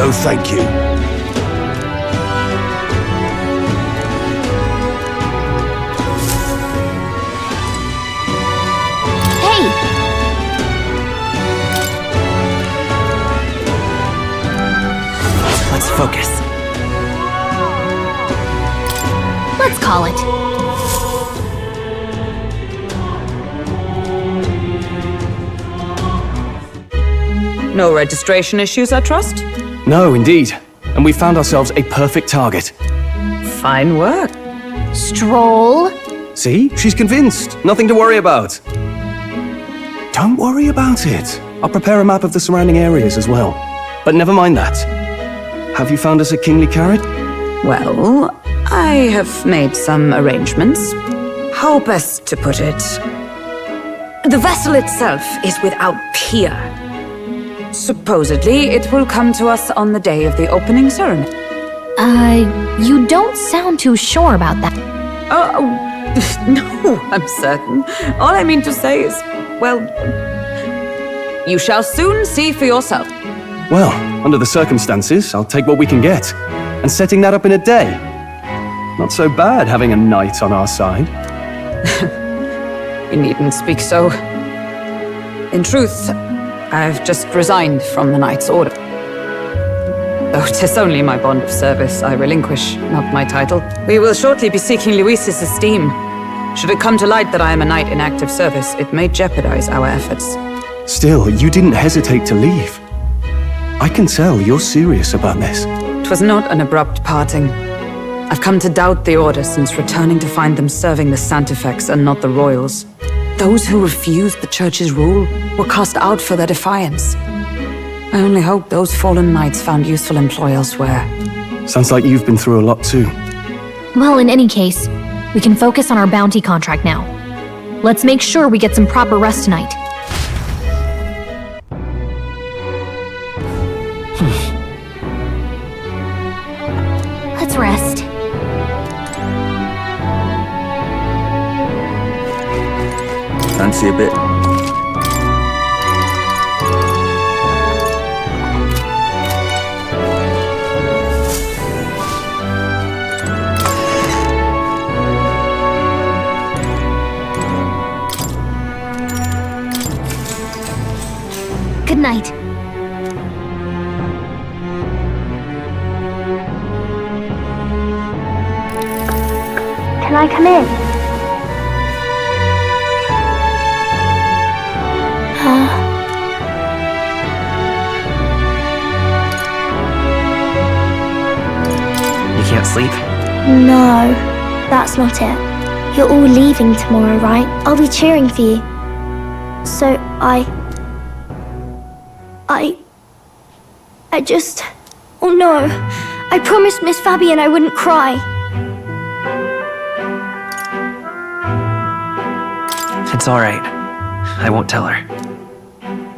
No thank you. Hey! Let's focus. Let's call it. No registration issues, I trust? No, indeed. And we found ourselves a perfect target. Fine work. Stroll. See? She's convinced. Nothing to worry about. Don't worry about it. I'll prepare a map of the surrounding areas as well. But never mind that. Have you found us a kingly carrot? Well, I have made some arrangements. How best to put it? The vessel itself is without peer. Supposedly, it will come to us on the day of the opening ceremony. You don't sound too sure about that. Oh, no, I'm certain. All I mean to say is, well, you shall soon see for yourself. Well, under the circumstances, I'll take what we can get. And setting that up in a day. Not so bad having a knight on our side. You needn't speak so. In truth, I've just resigned from the Knight's Order. Though 'tis only my bond of service I relinquish, not my title. We will shortly be seeking Luis's esteem. Should it come to light that I am a knight in active service, it may jeopardize our efforts. Still, you didn't hesitate to leave. I can tell you're serious about this. It was not an abrupt parting. I've come to doubt the Order since returning to find them serving the Santifex and not the Royals. Those who refused the Church's rule were cast out for their defiance. I only hope those fallen knights found useful employ elsewhere. Sounds like you've been through a lot too. Well, in any case, we can focus on our bounty contract now. Let's make sure we get some proper rest tonight. Let's rest. Fancy a bit? Good night. Can I come in? You can't sleep? No, that's not it. You're all leaving tomorrow, right? I'll be cheering for you. So I just... Oh no. I promised Miss Fabian I wouldn't cry. It's all right. I won't tell her.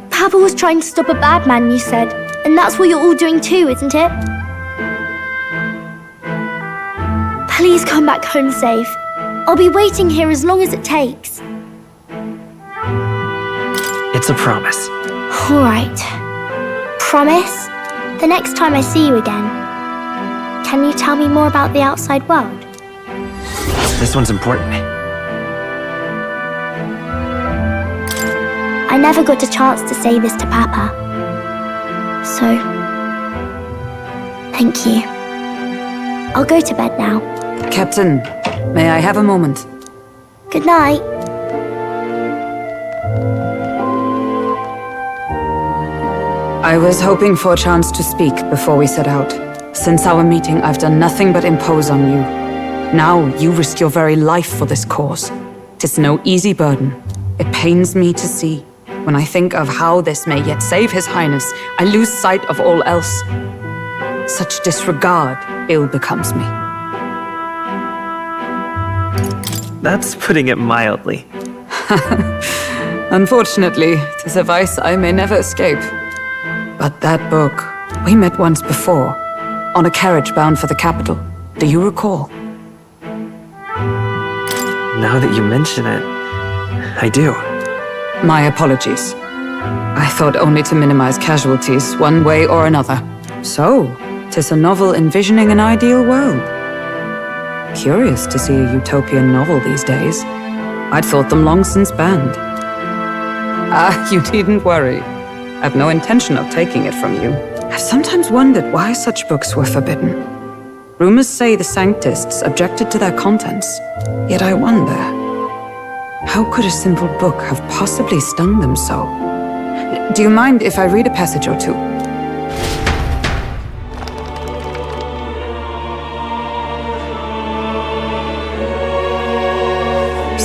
Papa was trying to stop a bad man, you said. And that's what you're all doing too, isn't it? Please come back home safe. I'll be waiting here as long as it takes. It's a promise. All right. Promise? The next time I see you again, can you tell me more about the outside world? This one's important. I never got a chance to say this to Papa. So, thank you. I'll go to bed now. Captain, may I have a moment? Good night. I was hoping for a chance to speak before we set out. Since our meeting, I've done nothing but impose on you. Now, you risk your very life for this cause. 'Tis no easy burden. It pains me to see. When I think of how this may yet save His Highness, I lose sight of all else. Such disregard ill becomes me. That's putting it mildly. Unfortunately, 'tis a vice I may never escape. But that book, we met once before, on a carriage bound for the capital. Do you recall? Now that you mention it, I do. My apologies. I thought only to minimize casualties, one way or another. So, 'tis a novel envisioning an ideal world. Curious to see a utopian novel these days. I'd thought them long since banned. You needn't worry. I've no intention of taking it from you. I've sometimes wondered why such books were forbidden. Rumors say the Sanctists objected to their contents. Yet I wonder, how could a simple book have possibly stung them so? Do you mind if I read a passage or two?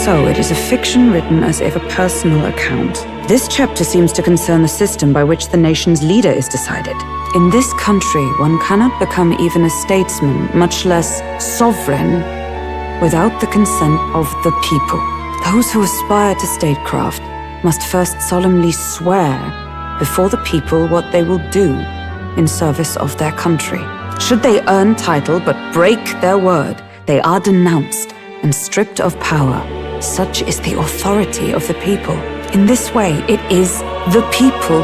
So, it is a fiction written as if a personal account. This chapter seems to concern the system by which the nation's leader is decided. In this country, one cannot become even a statesman, much less sovereign, without the consent of the people. Those who aspire to statecraft must first solemnly swear before the people what they will do in service of their country. Should they earn title but break their word, they are denounced and stripped of power. Such is the authority of the people. In this way, it is the people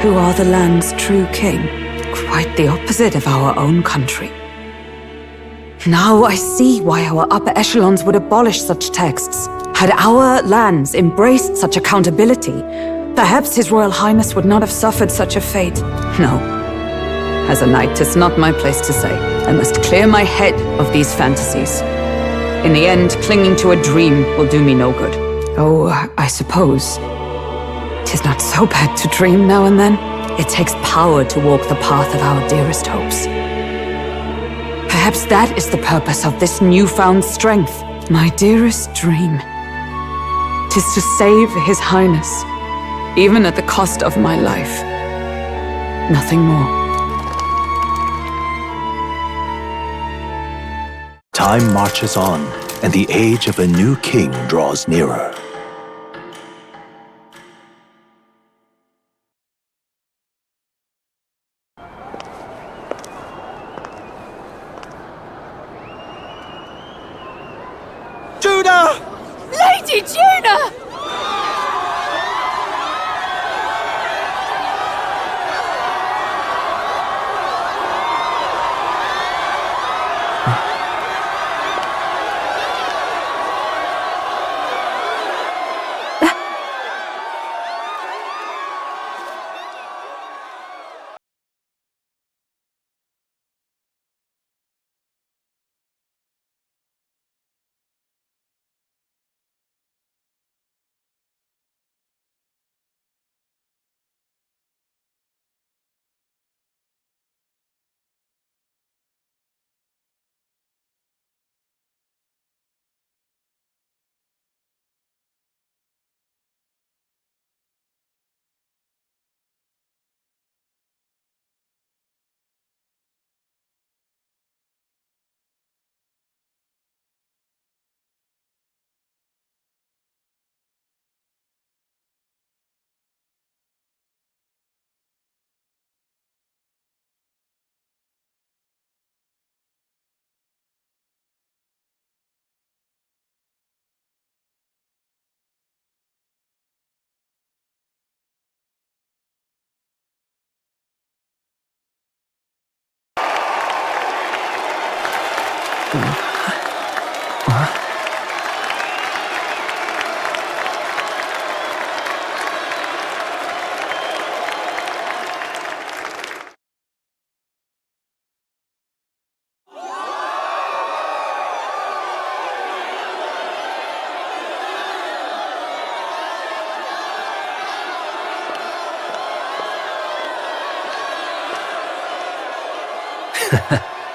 who are the land's true king. Quite the opposite of our own country. Now I see why our upper echelons would abolish such texts. Had our lands embraced such accountability, perhaps His Royal Highness would not have suffered such a fate. No. As a knight, 'tis not my place to say. I must clear my head of these fantasies. In the end, clinging to a dream will do me no good. Oh, I suppose 'tis not so bad to dream now and then. It takes power to walk the path of our dearest hopes. Perhaps that is the purpose of this newfound strength. My dearest dream. 'Tis to save His Highness, even at the cost of my life. Nothing more. Time marches on, and the age of a new king draws nearer. Judah! Lady Judah!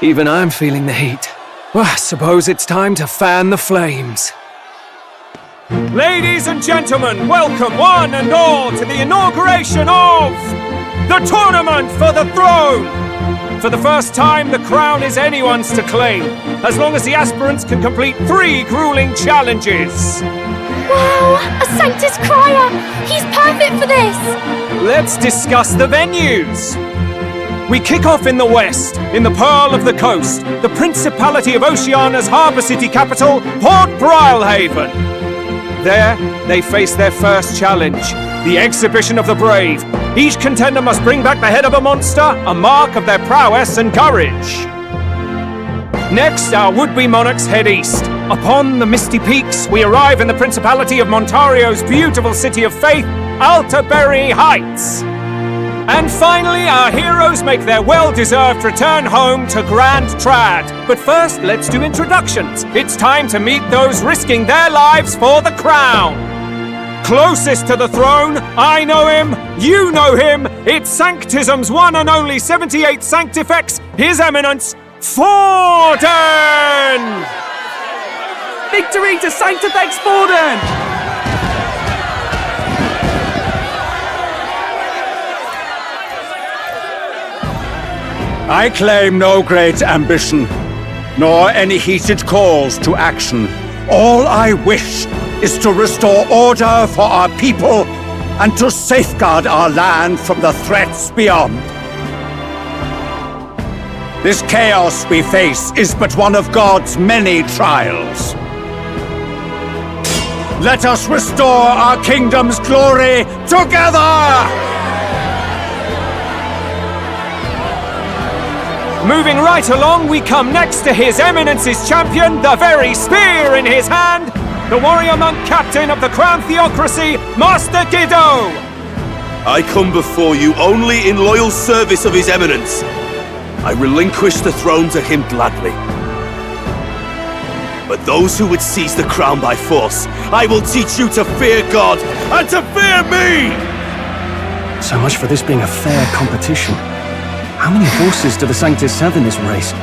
Even I'm feeling the heat. Well, I suppose it's time to fan the flames. Ladies and gentlemen, welcome one and all to the inauguration of the Tournament for the Throne! For the first time, the crown is anyone's to claim, as long as the aspirants can complete 3 grueling challenges. Wow! A Sanctus Crier! He's perfect for this! Let's discuss the venues. We kick off in the west, in the Pearl of the Coast, the Principality of Oceania's harbour city capital, Port Brilehaven. There, they face their first challenge, the exhibition of the brave. Each contender must bring back the head of a monster, a mark of their prowess and courage. Next, our would-be monarchs head east. Upon the misty peaks, we arrive in the Principality of Montario's beautiful city of faith, Altaberry Heights. And finally, our heroes make their well-deserved return home to Grand Trad. But first, let's do introductions. It's time to meet those risking their lives for the crown. Closest to the throne, I know him, you know him. It's Sanctism's one and only 78 Sanctifex, His Eminence, Forden! Victory to Sanctifex Forden! I claim no great ambition, nor any heated calls to action. All I wish is to restore order for our people and to safeguard our land from the threats beyond. This chaos we face is but one of God's many trials. Let us restore our kingdom's glory together! Moving right along, we come next to His Eminence's champion, the very spear in his hand, the warrior monk captain of the Crown Theocracy, Master Giddo! I come before you only in loyal service of His Eminence. I relinquish the throne to him gladly. But those who would seize the crown by force, I will teach you to fear God and to fear me! So much for this being a fair competition. How many horses do the Sanctis have in this race?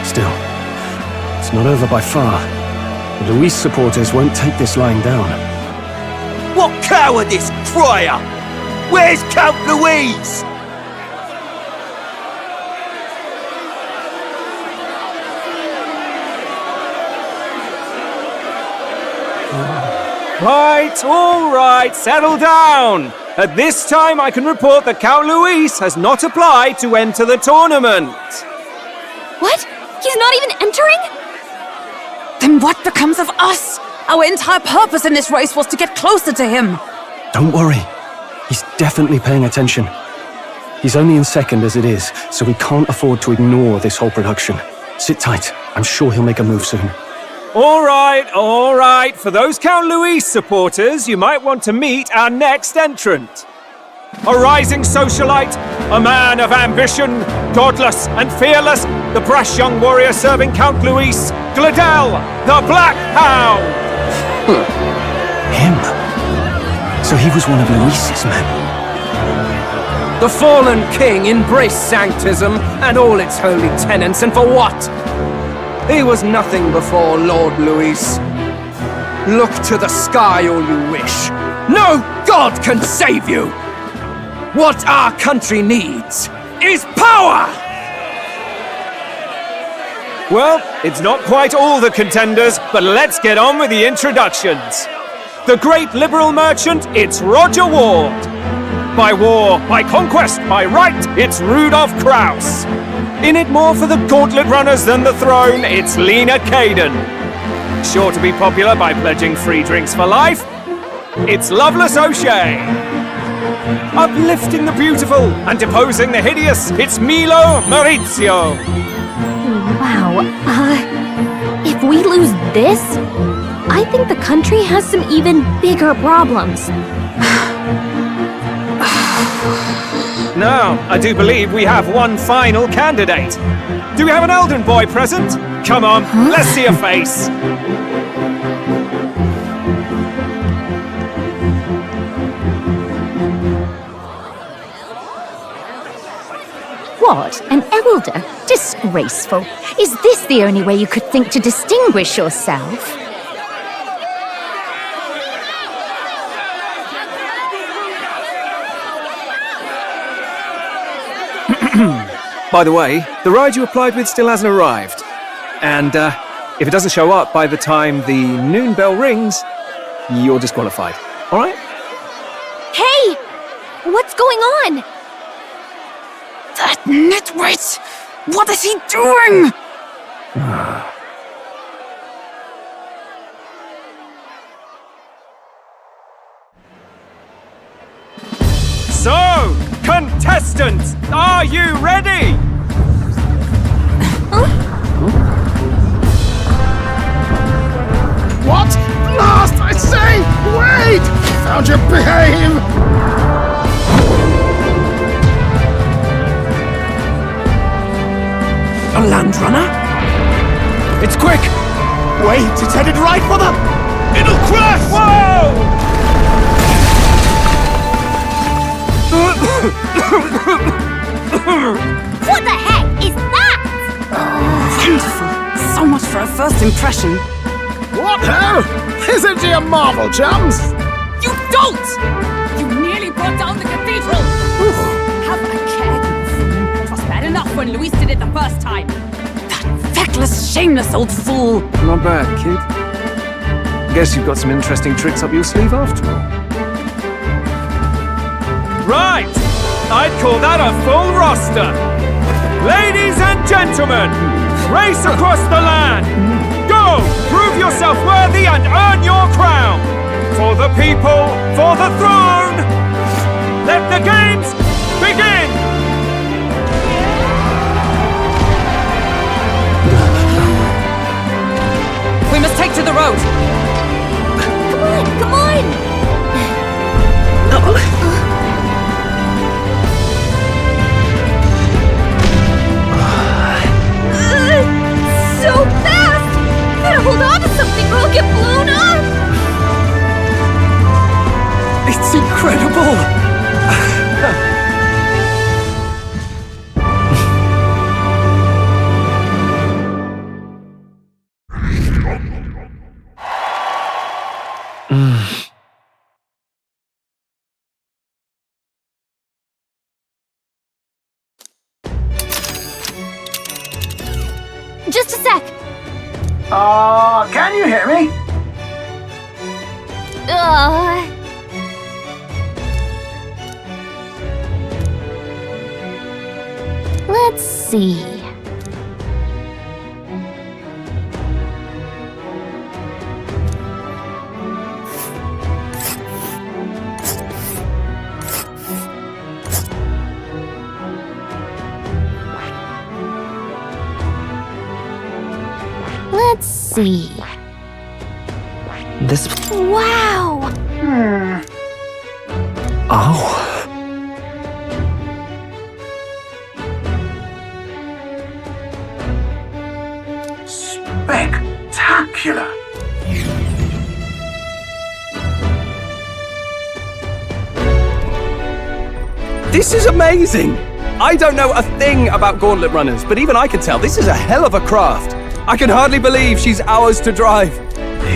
Still, it's not over by far. The Luis supporters won't take this lying down. What cowardice, Friar! Where's Count Louise? Right, all right, settle down. At this time, I can report that Count Luis has not applied to enter the tournament. What? He's not even entering? Then what becomes of us? Our entire purpose in this race was to get closer to him. Don't worry. He's definitely paying attention. He's only in second as it is, so we can't afford to ignore this whole production. Sit tight. I'm sure he'll make a move soon. All right. For those Count Luis supporters, you might want to meet our next entrant. A rising socialite, a man of ambition, godless and fearless, the brash young warrior serving Count Luis, Gladel, the Black Hound! Him? So he was one of Luis's men? The fallen king embraced Sanctism and all its holy tenets, and for what? He was nothing before Lord Luis. Look to the sky all you wish. No god can save you! What our country needs is power! Well, it's not quite all the contenders, but let's get on with the introductions. The great liberal merchant, it's Roger Ward. By war, by conquest, by right, it's Rudolph Kraus. In it more for the gauntlet runners than the throne, it's Lena Caden. Sure to be popular by pledging free drinks for life, it's Loveless O'Shea. Uplifting the beautiful and deposing the hideous, it's Milo Maurizio. Wow, if we lose this, I think the country has some even bigger problems. Now, I do believe we have one final candidate. Do we have an Elden boy present? Come on, let's see a face. What? An elder? Disgraceful. Is this the only way you could think to distinguish yourself? By the way, the ride you applied with still hasn't arrived. And, if it doesn't show up by the time the noon bell rings, you're disqualified. Alright? Hey! What's going on? That nitwit! What is he doing? Contestants, are you ready? What? Last, I say! Wait! Found your behave! A land runner? It's quick! Wait, it's headed right for the... It'll crash! Whoa! What the heck is that? Wonderful. So much for a first impression. What hell? Isn't she a marvel, chums? You don't! You nearly brought down the cathedral! Have a care, you fool. It was bad enough when Luis did it the first time. That feckless, shameless old fool. Not bad, kid. Guess you've got some interesting tricks up your sleeve after all. Right! I'd call that a full roster. Ladies and gentlemen, race across the land. Go! Prove yourself worthy and earn your crown. For the people, for the throne. Let the games begin! We must take to the road. Come on, come on! So fast! Gotta hold on to something or I'll get blown up! It's incredible! Just a sec! Can you hear me? Let's see. Let's see. This... Wow! Oh. Spectacular! This is amazing! I don't know a thing about gauntlet runners, but even I can tell this is a hell of a craft. I can hardly believe she's ours to drive.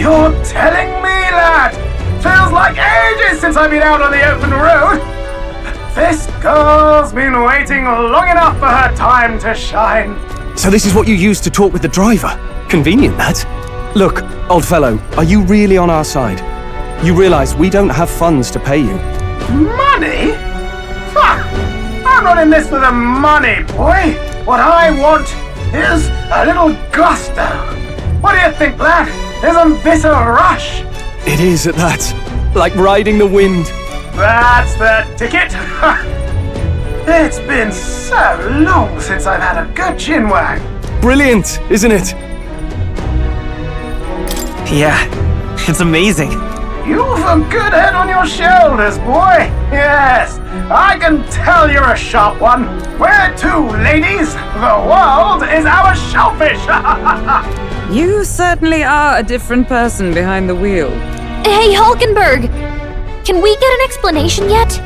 You're telling me, lad? Feels like ages since I've been out on the open road. This girl's been waiting long enough for her time to shine. So this is what you use to talk with the driver? Convenient, that. Look, old fellow, are you really on our side? You realize we don't have funds to pay you. Money? Fuck! I'm not in this for the money, boy. What I want is a little gusto. What do you think, lad? Isn't this a rush? It is at that. Like riding the wind. That's the ticket. It's been so long since I've had a good chinwag. Brilliant, isn't it? Yeah, it's amazing. You've a good head on your shoulders, boy. Yes, I can tell you're a sharp one. Where to, ladies? The world is our shellfish. You certainly are a different person behind the wheel. Hey, Hulkenberg! Can we get an explanation yet?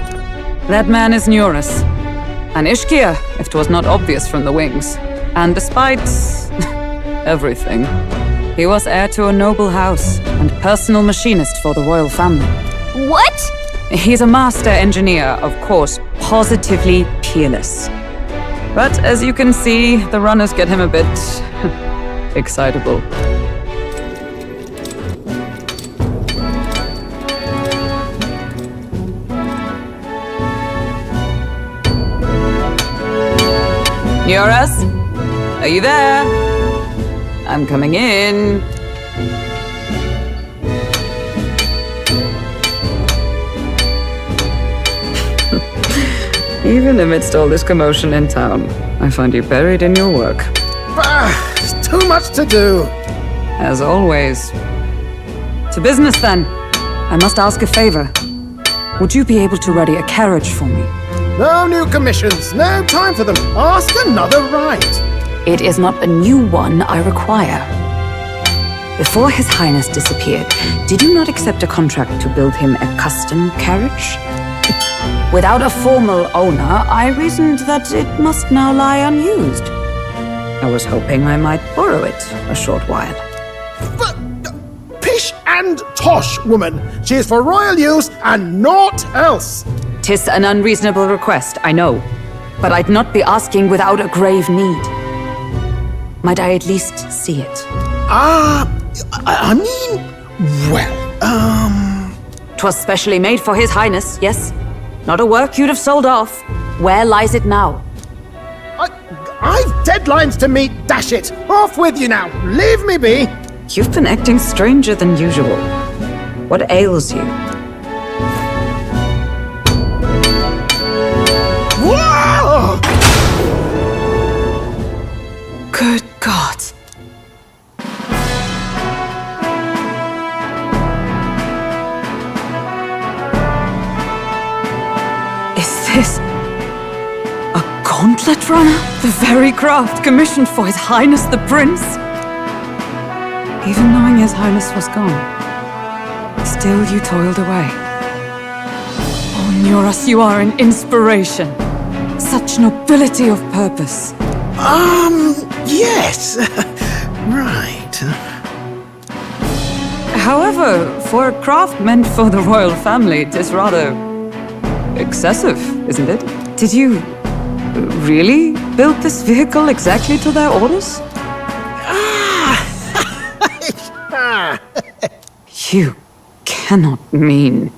That man is Neurus. An Ishkia, if 'twas not obvious from the wings. And despite everything, he was heir to a noble house and personal machinist for the royal family. What? He's a master engineer, of course, positively peerless. But as you can see, the runners get him a bit excitable. Neurus? Are you there? I'm coming in. Even amidst all this commotion in town, I find you buried in your work. It's too much to do. As always. To business, then. I must ask a favor. Would you be able to ready a carriage for me? No new commissions, no time for them. Ask another rite. It is not a new one I require. Before His Highness disappeared, did you not accept a contract to build him a custom carriage? Without a formal owner, I reasoned that it must now lie unused. I was hoping I might borrow it a short while. Pish and tosh, woman. She is for royal use and naught else. 'Tis an unreasonable request, I know. But I'd not be asking without a grave need. Might I at least see it? I mean, well, 'Twas specially made for His Highness, yes? Not a work you'd have sold off. Where lies it now? I've deadlines to meet, dash it! Off with you now! Leave me be! You've been acting stranger than usual. What ails you? Whoa! Good God. Is this a gauntlet runner? The very craft commissioned for His Highness the Prince? Even knowing His Highness was gone, still you toiled away. Oh, Neuros, you are an inspiration. Such nobility of purpose. Yes. Right. However, for a craft meant for the royal family, it is rather excessive, isn't it? Did you really build this vehicle exactly to their orders? You cannot mean...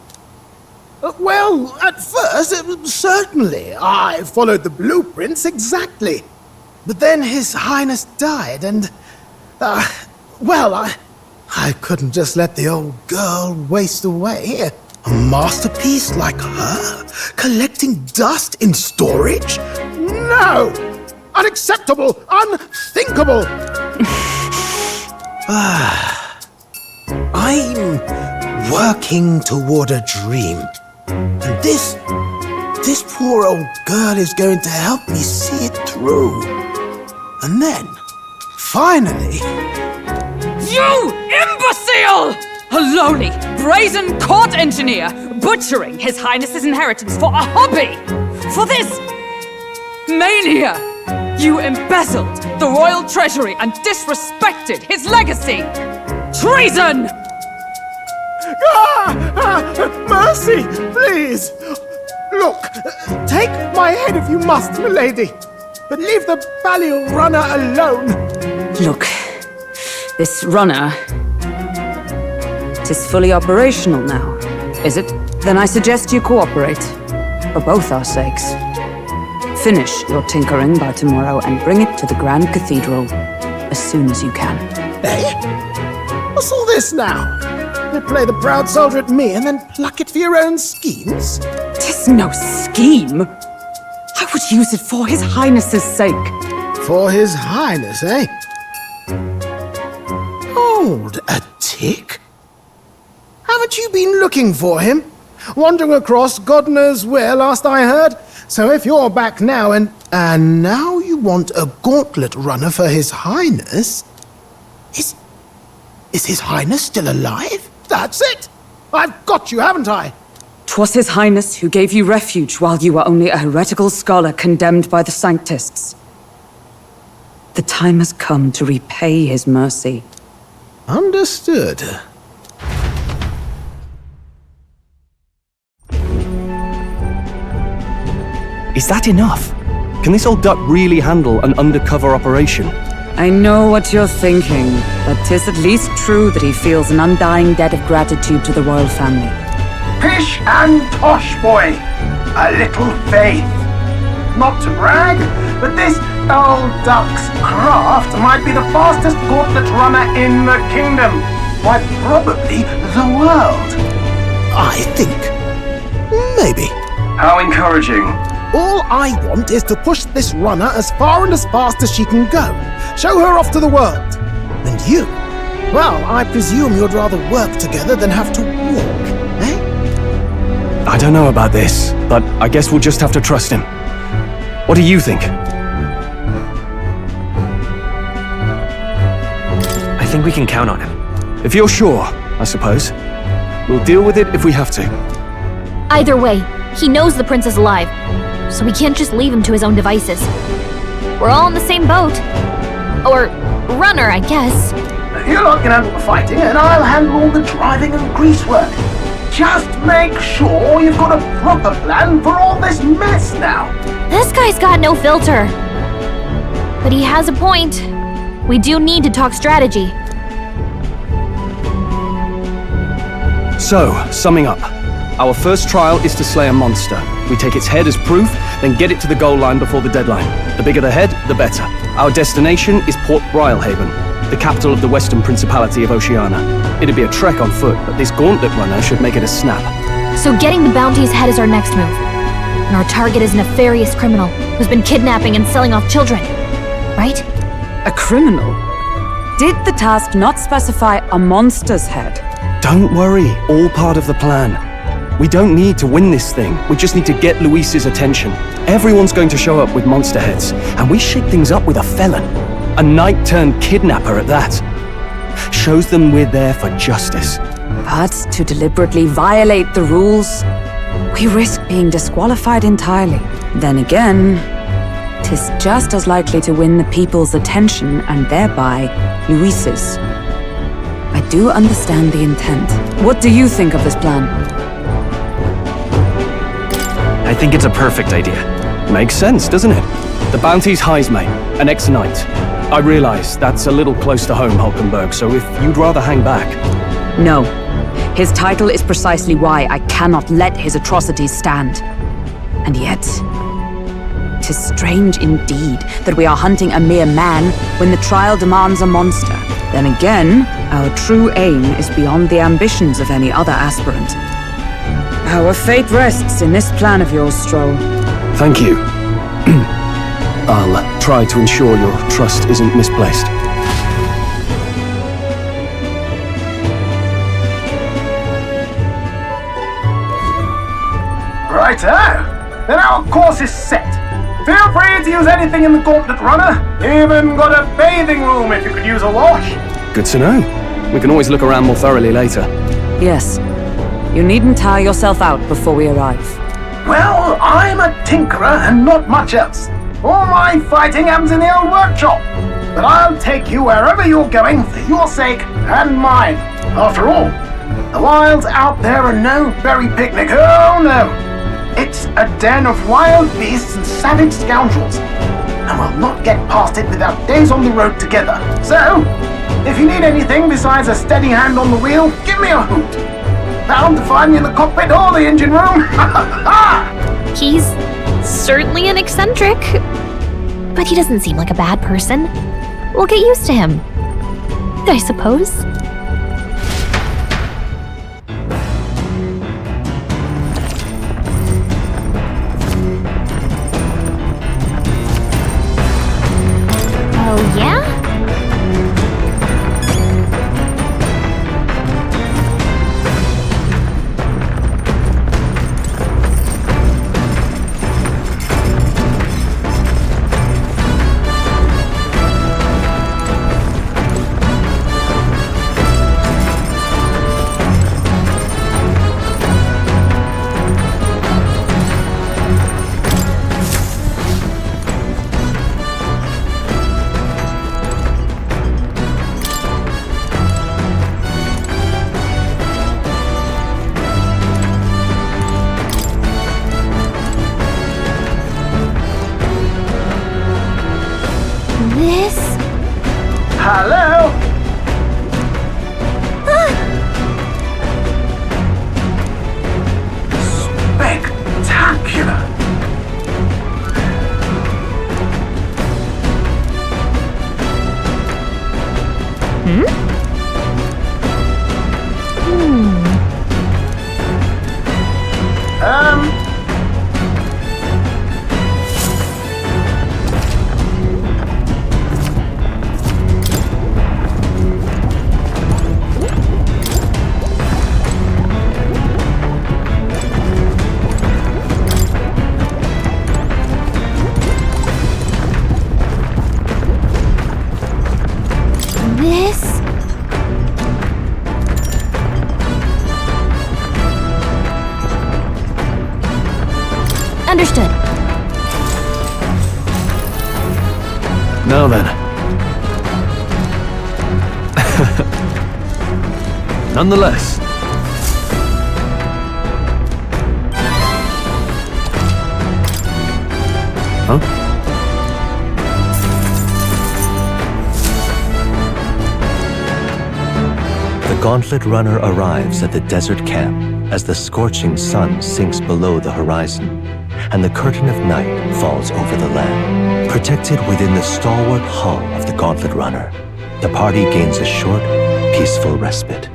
Well, at first, certainly. I followed the blueprints exactly. But then His Highness died and... well, I couldn't just let the old girl waste away. A masterpiece like her? Collecting dust in storage? No! Unacceptable! Unthinkable! I'm working toward a dream. And this poor old girl is going to help me see it through. And then, finally... You imbecile! A lowly, brazen court engineer, butchering His Highness's inheritance for a hobby! For this mania! You embezzled the royal treasury and disrespected his legacy! Treason! Mercy, please! Look, take my head if you must, milady, but leave the Balliol runner alone. Look, this runner... Tis fully operational now, is it? Then I suggest you cooperate, for both our sakes. Finish your tinkering by tomorrow and bring it to the Grand Cathedral as soon as you can. Eh? What's all this now? You play the proud soldier at me and then pluck it for your own schemes? 'Tis no scheme. I would use it for His Highness's sake. For His Highness, eh? Hold a tick. Haven't you been looking for him? Wandering across God knows where last I heard? So if you're back now and now you want a gauntlet runner for His Highness? Is His Highness still alive? That's it! I've got you, haven't I? 'Twas His Highness who gave you refuge while you were only a heretical scholar condemned by the Sanctists. The time has come to repay His mercy. Understood. Is that enough? Can this old duck really handle an undercover operation? I know what you're thinking, but 'tis at least true that he feels an undying debt of gratitude to the royal family. Pish and tosh, boy. A little faith. Not to brag, but this old duck's craft might be the fastest gauntlet runner in the kingdom. Why, probably the world. I think. Maybe. How encouraging. All I want is to push this runner as far and as fast as she can go. Show her off to the world. And you? Well, I presume you'd rather work together than have to walk, eh? I don't know about this, but I guess we'll just have to trust him. What do you think? I think we can count on him. If you're sure, I suppose. We'll deal with it if we have to. Either way, he knows the prince is alive, so we can't just leave him to his own devices. We're all in the same boat. Or runner, I guess. You lot can handle the fighting, and I'll handle all the driving and greasework. Just make sure you've got a proper plan for all this mess now. This guy's got no filter. But he has a point. We do need to talk strategy. So, summing up. Our first trial is to slay a monster. We take its head as proof, then get it to the goal line before the deadline. The bigger the head, the better. Our destination is Port Brylehaven, the capital of the Western Principality of Oceania. It'd be a trek on foot, but this gauntlet runner should make it a snap. So getting the bounty's head is our next move. And our target is a nefarious criminal who's been kidnapping and selling off children. Right? A criminal? Did the task not specify a monster's head? Don't worry, all part of the plan. We don't need to win this thing, we just need to get Luis's attention. Everyone's going to show up with monster heads, and we shake things up with a felon. A knight-turned-kidnapper at that. Shows them we're there for justice. But to deliberately violate the rules, we risk being disqualified entirely. Then again, 'tis just as likely to win the people's attention and thereby Luis's. I do understand the intent. What do you think of this plan? I think it's a perfect idea. Makes sense, doesn't it? The bounty's Heismay, an ex-knight. I realize that's a little close to home, Hulkenberg, so if you'd rather hang back... No. His title is precisely why I cannot let his atrocities stand. And yet... 'tis strange indeed that we are hunting a mere man when the trial demands a monster. Then again, our true aim is beyond the ambitions of any other aspirant. Our fate rests in this plan of yours, Stroll. Thank you. I'll try to ensure your trust isn't misplaced. Righto! Then our course is set. Feel free to use anything in the gauntlet runner. Even got a bathing room if you could use a wash. Good to know. We can always look around more thoroughly later. Yes. You needn't tire yourself out before we arrive. Well, I'm a tinkerer and not much else. All my fighting happens in the old workshop. But I'll take you wherever you're going for your sake and mine. After all, the wilds out there are no berry picnic. Oh no! It's a den of wild beasts and savage scoundrels. And we'll not get past it without days on the road together. So, if you need anything besides a steady hand on the wheel, give me a hoot. Bound to find me in the cockpit or the engine room. He's certainly an eccentric, but he doesn't seem like a bad person. We'll get used to him, I suppose. Oh, yeah? Hello? Spectacular! Understood. Now then. Nonetheless. Huh? The Gauntlet Runner arrives at the desert camp as the scorching sun sinks below the horizon, and the curtain of night falls over the land. Protected within the stalwart hull of the Gauntlet Runner, the party gains a short, peaceful respite.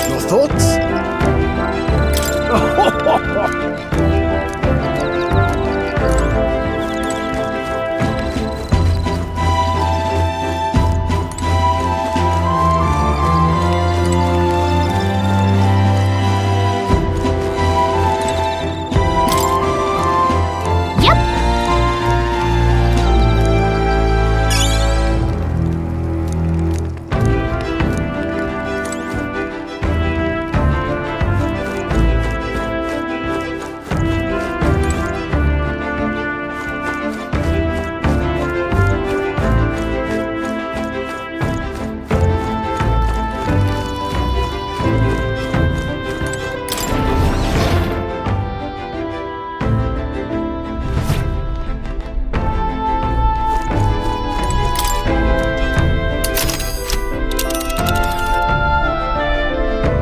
Your thoughts? Yep.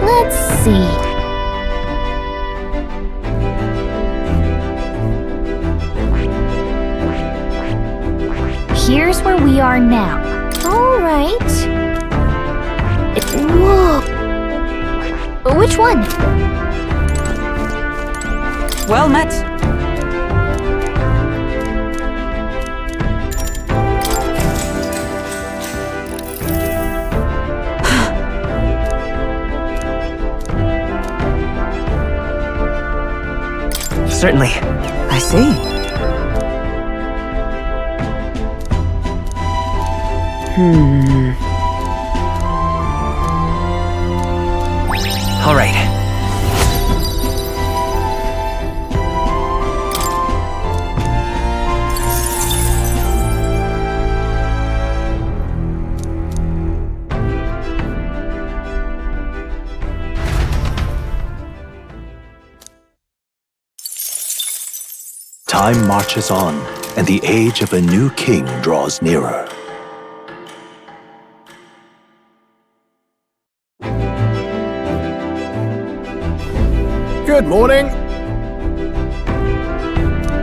Let's see. Here's where we are now. All right. Whoa. Which one? Well met. Certainly. I see. All right. Time marches on, and the age of a new king draws nearer. Good morning.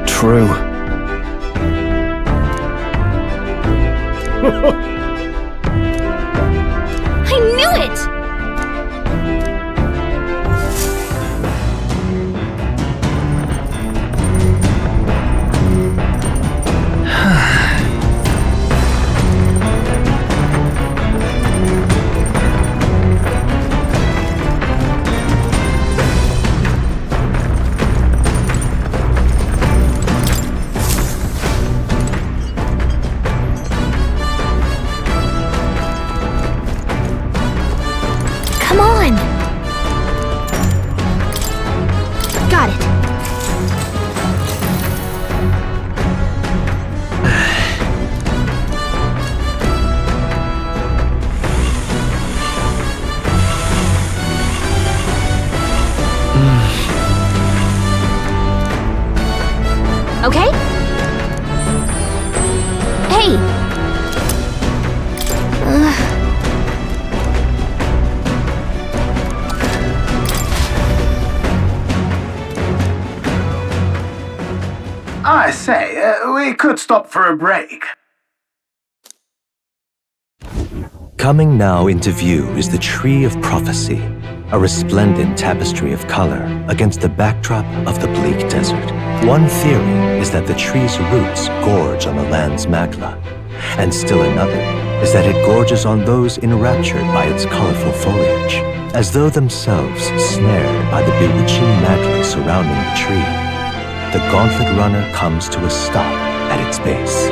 True. I knew it! Come on! Got it. Okay? Hey! I say, we could stop for a break. Coming now into view is the Tree of Prophecy, a resplendent tapestry of color against the backdrop of the bleak desert. One theory is that the tree's roots gorge on the land's magla, and still another is that it gorges on those enraptured by its colorful foliage, as though themselves snared by the bewitching magla surrounding the tree. The gauntlet runner comes to a stop at its base.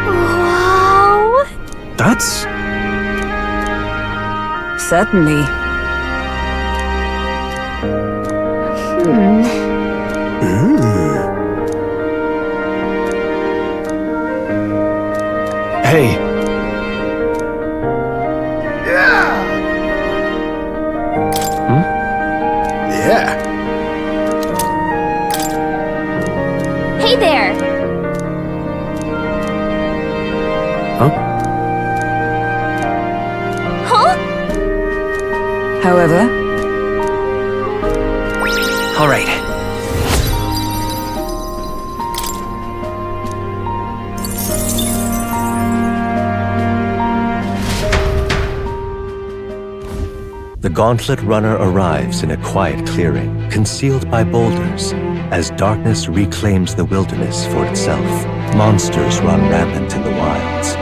Wow! That's... Certainly. Hey. Yeah. Yeah. Hey there! Huh? Huh? However... All right. The gauntlet runner arrives in a quiet clearing, concealed by boulders. As darkness reclaims the wilderness for itself, monsters run rampant in the wilds.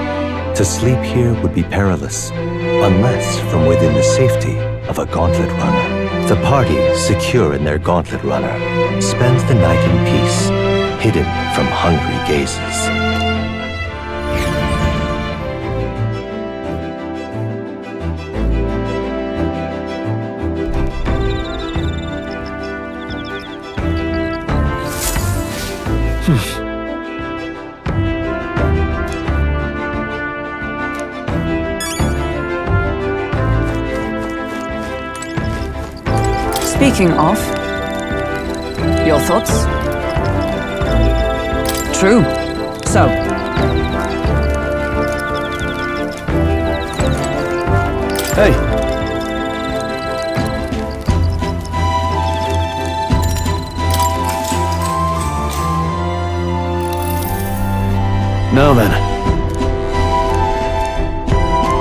To sleep here would be perilous, unless from within the safety of a gauntlet runner. The party, secure in their gauntlet runner, spends the night in peace, hidden from hungry gazes. Speaking of, your thoughts? True. So, Hey. Now then.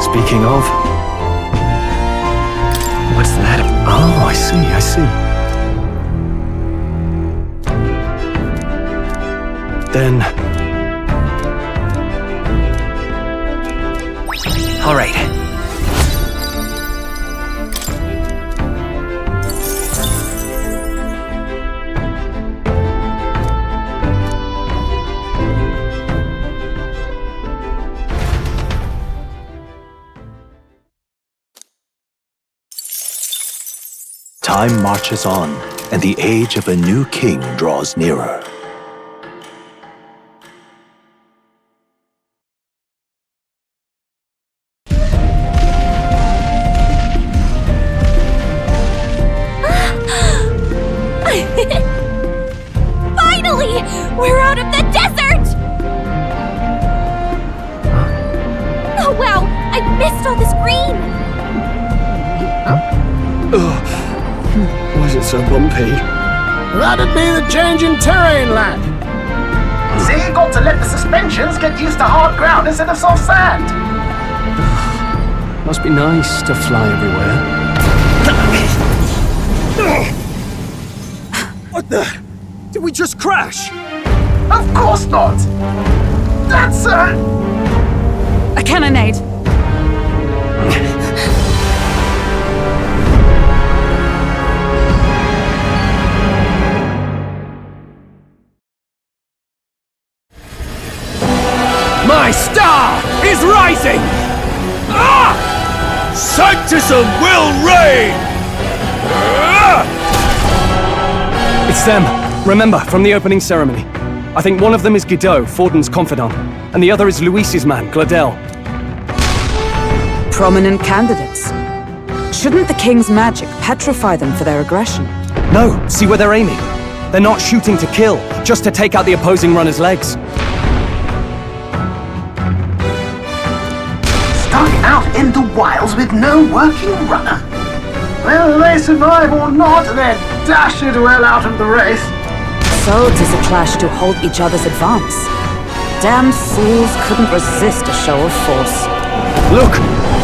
Speaking of... What's that? Oh, I see. Then... All right. Time marches on, and the age of a new king draws nearer. Finally! We're out of the desert! Oh wow! I missed all this green! Was it so bumpy? That'd be the change in terrain, lad. See, you got to let the suspensions get used to hard ground instead of soft sand. Must be nice to fly everywhere. What the? Did we just crash? Of course not. That's a cannonade. My star is rising! Ah! Sanctism will reign! It's them. Remember, from the opening ceremony. I think one of them is Guido, Forden's confidant, and the other is Luis's man, Gladel. Prominent candidates. Shouldn't the king's magic petrify them for their aggression? No, see where they're aiming. They're not shooting to kill, just to take out the opposing runner's legs. stuck out in the wilds with no working runner. Whether they survive or not, they're dashed well out of the race. So 'tis a clash to halt each other's advance. Damned fools couldn't resist a show of force. Look!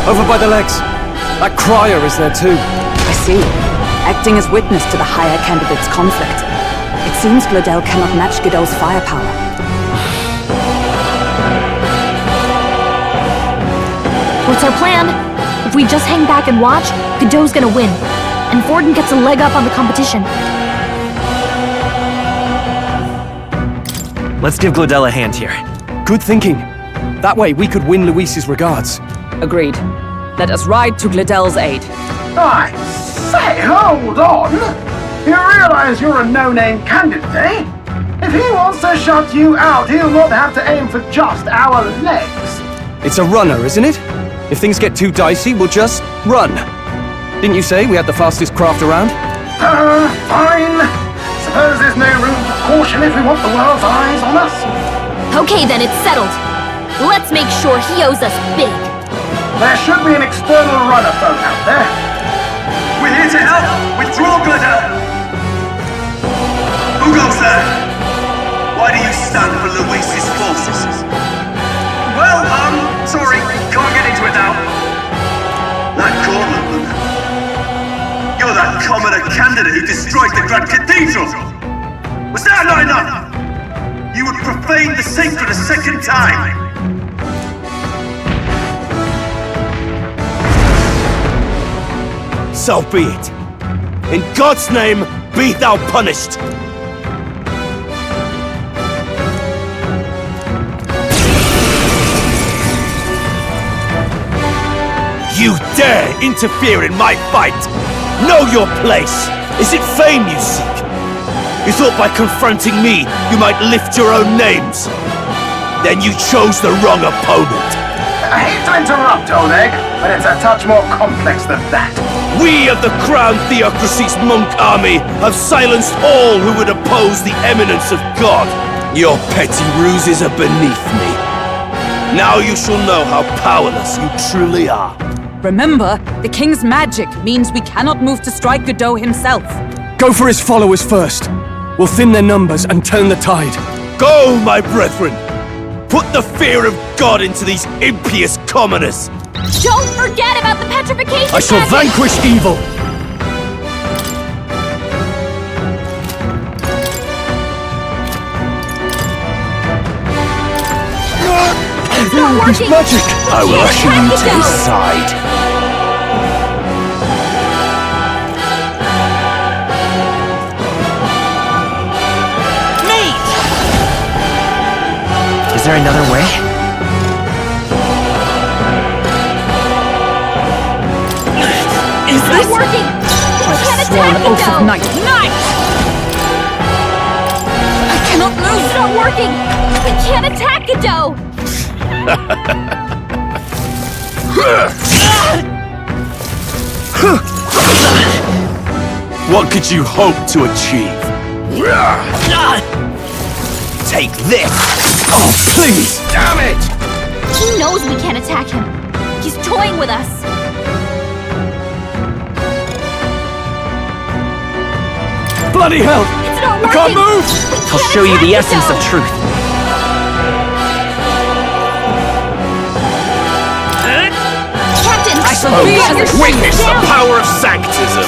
Over by the legs! That crier is there too. I see. Acting as witness to the higher candidate's conflict. It seems Glodell cannot match Godot's firepower. What's our plan? If we just hang back and watch, Godot's gonna win. And Forden gets a leg up on the competition. Let's give Glodell a hand here. Good thinking. That way we could win Luis's regards. Agreed. Let us ride to Glodell's aid. I say, hold on! You realize you're a no-name candidate, eh? If he wants to shut you out, he'll not have to aim for just our legs. It's a runner, isn't it? If things get too dicey, we'll just run. Didn't you say we had the fastest craft around? Fine. Suppose there's no room for caution if we want the world's eyes on us. Okay then, it's settled. Let's make sure he owes us big. There should be an external runner phone out there. We're here to help! Withdraw, Glodell! Who goes there? Why do you stand for Luis's forces? Well, sorry, can't get into it now. That Cornland. You're that commoner candidate who destroyed the Grand Cathedral! Was that not enough? You would profane the sacred a second time! So be it. In God's name, be thou punished! You dare interfere in my fight! Know your place! Is it fame you seek? You thought by confronting me, you might lift your own names? Then you chose the wrong opponent! I hate to interrupt, Oleg, but it's a touch more complex than that. We of the Crown Theocracy's monk army have silenced all who would oppose the eminence of God. Your petty ruses are beneath me. Now you shall know how powerless you truly are. Remember, the king's magic means we cannot move to strike Godot himself. Go for his followers first. We'll thin their numbers and turn the tide. Go, my brethren! Put the fear of God into these impious commoners! Don't forget about the petrification I shall magic! vanquish evil! It's not working! Magic! I will usher you to his Godot. side. Is there another way? It's not working! We can't attack Oath of Godot! Night. Night! I cannot move! It's not working! We can't attack Godot! What could you hope to achieve? Take this! Oh, please! Damn it! He knows we can't attack him. He's toying with us. Bloody hell! It's not I working! can't move! I'll show you the essence of truth. Captain! I shall be as a Witness the power of sanctism!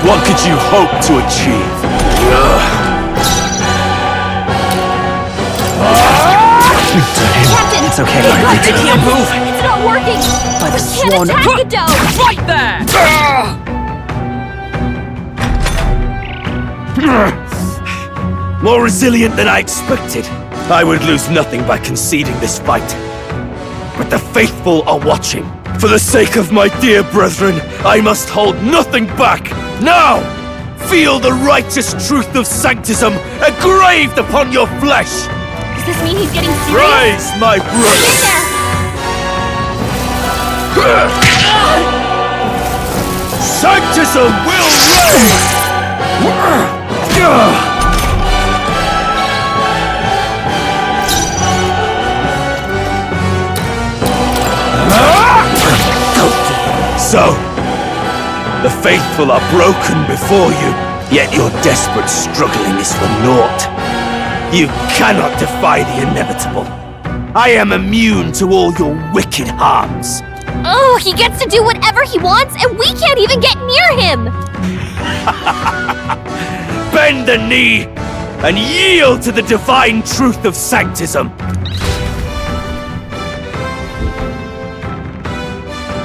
What could you hope to achieve? Captain! It's okay. We got I this. can't move. It's not working! I've We can't sworn- attack Godot! Right there! More resilient than I expected. I would lose nothing by conceding this fight. But the faithful are watching. For the sake of my dear brethren, I must hold nothing back. Now! Feel the righteous truth of sanctism engraved upon your flesh! Does this mean he's getting serious? Rise, my brothers! Sanctism will reign! So, faithful are broken before you, yet your desperate struggling is for naught. You cannot defy the inevitable. I am immune to all your wicked harms. Oh, he gets to do whatever he wants, and we can't even get near him! Bend the knee and yield to the divine truth of sanctism.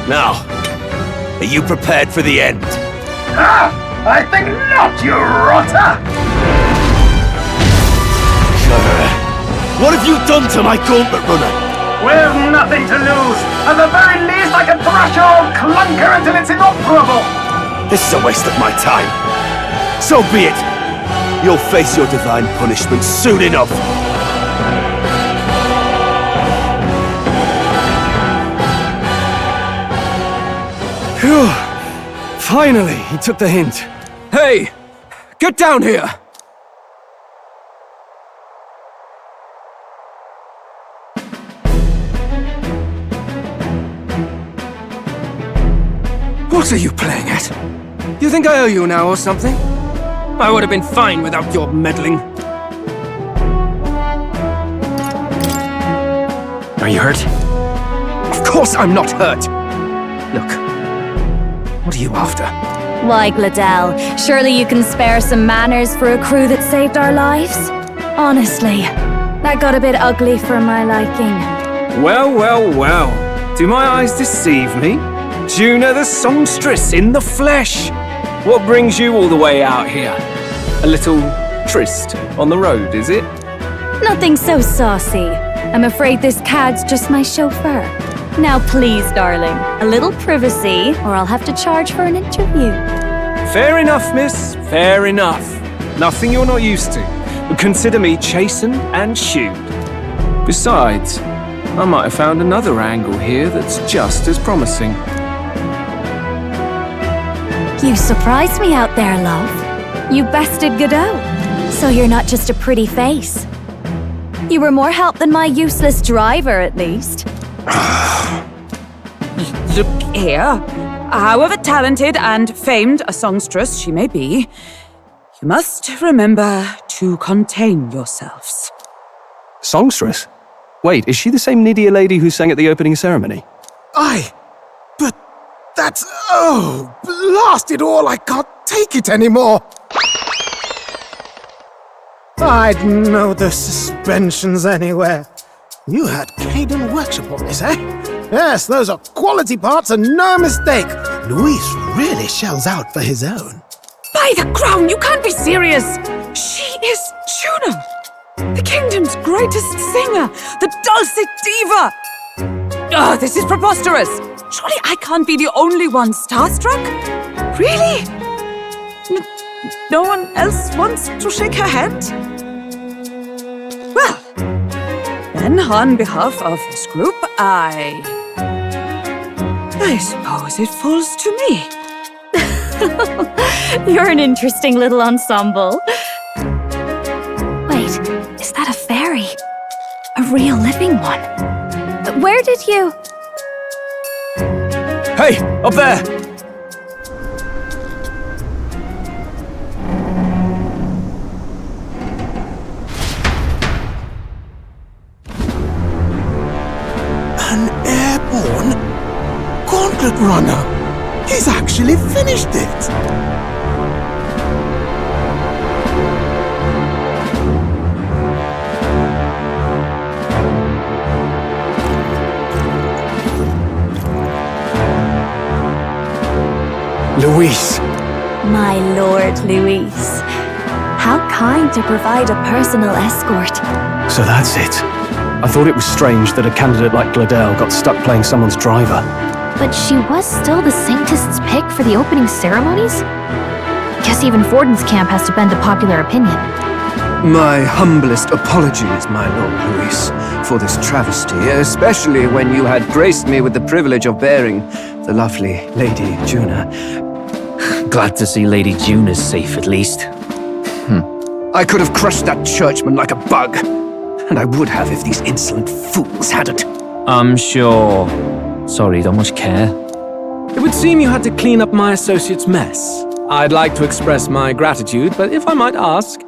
Now, are you prepared for the end? Ah! I think not, you rotter! What have you done to my gauntlet runner? We've nothing to lose. At the very least, I can thrash your old clunker until it's inoperable. This is a waste of my time. So be it. You'll face your divine punishment soon enough. Phew. Finally, he took the hint. Hey! Get down here! What are you playing at? You think I owe you now or something? I would have been fine without your meddling. Are you hurt? Of course I'm not hurt! Look, what are you after? Why, Gladell, surely you can spare some manners for a crew that saved our lives? Honestly, that got a bit ugly for my liking. Well, well, well. Do my eyes deceive me? Juna the songstress in the flesh. What brings you all the way out here? A little tryst on the road, is it? Nothing so saucy. I'm afraid this cad's just my chauffeur. Now please, darling, a little privacy, or I'll have to charge for an interview. Fair enough, miss. Fair enough. Nothing you're not used to. But consider me chastened and shooed. Besides, I might have found another angle here that's just as promising. You surprised me out there, love. You bested Godot. So you're not just a pretty face. You were more help than my useless driver, at least. Look here. However talented and famed a songstress she may be, you must remember to contain yourselves. Songstress? Wait, is she the same Nidia lady who sang at the opening ceremony? Aye, but that's... oh, blast it all, I can't take it anymore! I'd know the suspensions anywhere. You had Caden Workshop on this, eh? Yes, those are quality parts and no mistake. Luis really shells out for his own. By the crown, you can't be serious! She is Juna, the kingdom's greatest singer, the dulcet diva! Oh, this is preposterous! Surely I can't be the only one starstruck? Really? No one else wants to shake her hand? Well, then on behalf of this group, I suppose it falls to me. You're an interesting little ensemble. Wait, is that a fairy? A real living one? Where did you... Hey, up there! An airborne gauntlet runner. He's actually finished it. Luis. My lord, Luis. How kind to provide a personal escort. So that's it. I thought it was strange that a candidate like Gladell got stuck playing someone's driver. But she was still the Sanctist's pick for the opening ceremonies? Guess even Forden's camp has to bend to popular opinion. My humblest apologies, my Lord Luis, for this travesty, especially when you had graced me with the privilege of bearing the lovely Lady Juna. Glad to see Lady Juna's safe, at least. I could have crushed that churchman like a bug, and I would have if these insolent fools hadn't. I'm sure. Sorry, don't much care. It would seem you had to clean up my associate's mess. I'd like to express my gratitude, but if I might ask,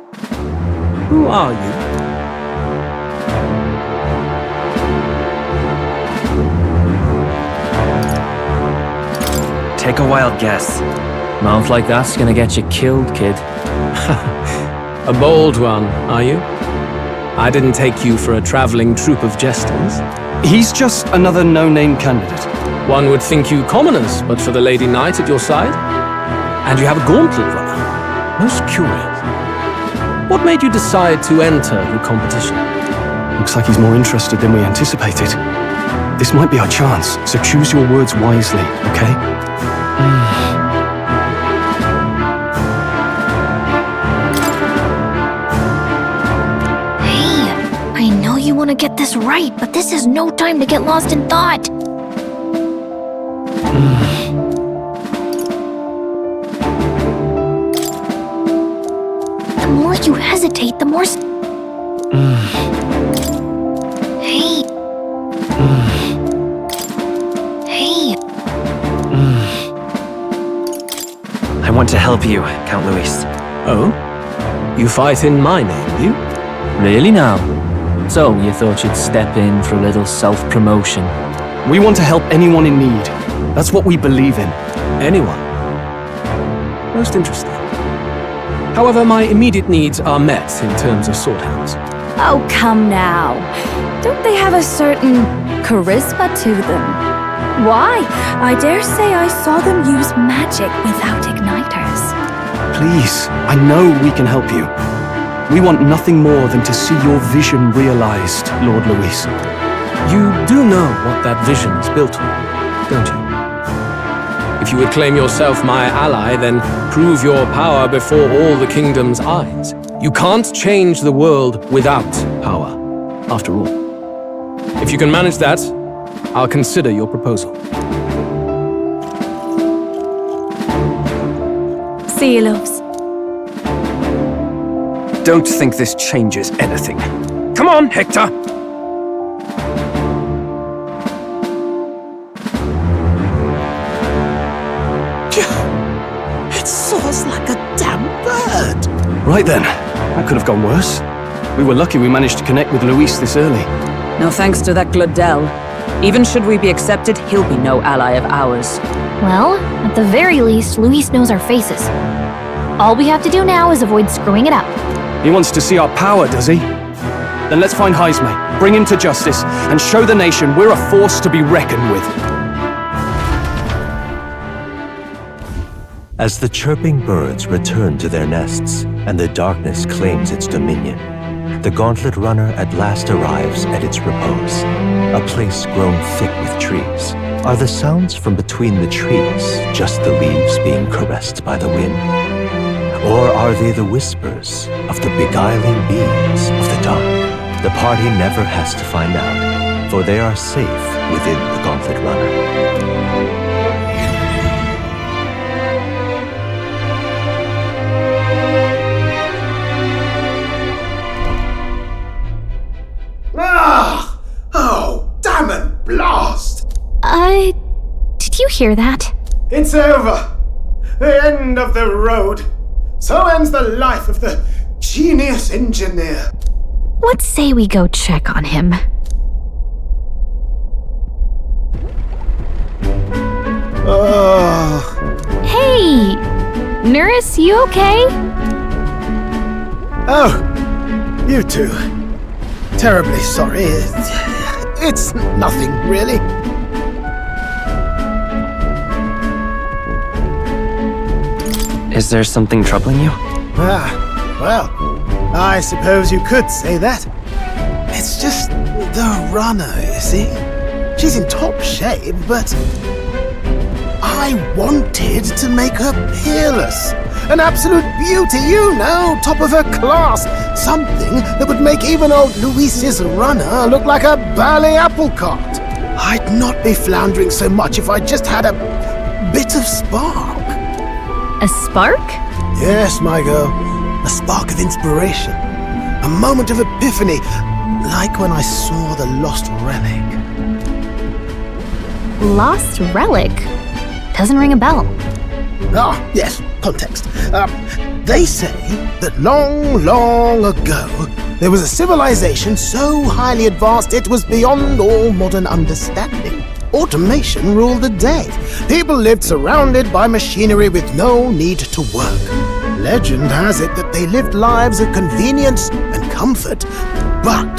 who are you? Take a wild guess. Mouth like that's gonna get you killed, kid. A bold one, are you? I didn't take you for a traveling troupe of jesters. He's just another no-name candidate. One would think you commoners, but for the Lady Knight at your side. And you have a gauntlet runner. Most curious. What made you decide to enter the competition? Looks like he's more interested than we anticipated. This might be our chance, so choose your words wisely, okay? I know you want to get this right, but this is no time to get lost in thought. The more you hesitate, the more... Hey. Hey. I want to help you, Count Luis. Oh? You fight in my name, you? Really now? So, you thought you'd step in for a little self-promotion? We want to help anyone in need. That's what we believe in. Anyone? Most interesting. However, my immediate needs are met in terms of swordhounds. Oh, come now. Don't they have a certain charisma to them? Why? I dare say I saw them use magic without igniters. Please, I know we can help you. We want nothing more than to see your vision realized, Lord Luis. You do know what that vision is built on, don't you? If you would claim yourself my ally, then prove your power before all the kingdom's eyes. You can't change the world without power, after all. If you can manage that, I'll consider your proposal. See you, loves. Don't think this changes anything. Come on, Hector! It soars like a damn bird. Right then, that could have gone worse. We were lucky we managed to connect with Luis this early. No thanks to that Gladel. Even should we be accepted, he'll be no ally of ours. Well, at the very least, Luis knows our faces. All we have to do now is avoid screwing it up. He wants to see our power, does he? Then let's find Heisme, bring him to justice, and show the nation we're a force to be reckoned with. As the chirping birds return to their nests and the darkness claims its dominion, the gauntlet runner at last arrives at its repose, a place grown thick with trees. Are the sounds from between the trees just the leaves being caressed by the wind? Or are they the whispers of the beguiling beings of the dark? The party never has to find out, for they are safe within the gauntlet runner. Oh, damn it, blast! Did you hear that? It's over. The end of the road. So ends the life of the genius engineer. Let's say we go check on him. Oh. Hey! Nurse, you okay? Oh, you too. Terribly sorry. It's nothing, really. Is there something troubling you? Ah, well, I suppose you could say that. It's just the runner, you see. She's in top shape, but I wanted to make her peerless. An absolute beauty, you know, top of her class. Something that would make even old Luis's runner look like a bally apple cart. I'd not be floundering so much if I just had a bit of spark. A spark? Yes, my girl. A spark of inspiration. A moment of epiphany, like when I saw the lost relic. Lost relic? Doesn't ring a bell. Ah, yes, context. They say that long, long ago, there was a civilization so highly advanced it was beyond all modern understanding. Automation ruled the day. People lived surrounded by machinery with no need to work. Legend has it that they lived lives of convenience and comfort, but